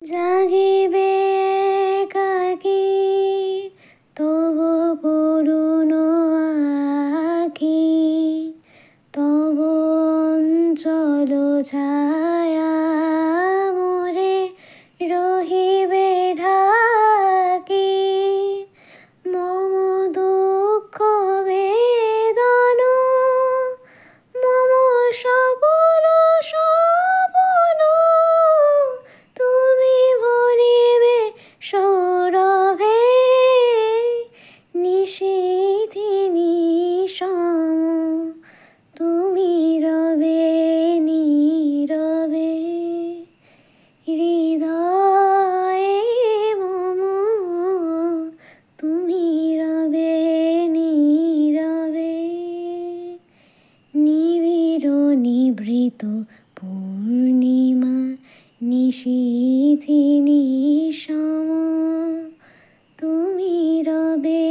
জাগিবে একাকী তব করুণ আঁখি, তব অঞ্চল ছায়া মোরে রহিবে ঢাকি। মম দুঃখ বেদন মম সবল স্বপন, তুমি ভরিবে সৌরভে নিশীথি নিশম, তুমি রবে নীরবে হৃদয়ে মম, তুমি রবে নীরবে। নিবিড় নিভৃত পূর্ণিমা নিশীথি নিশম, তুমি রবে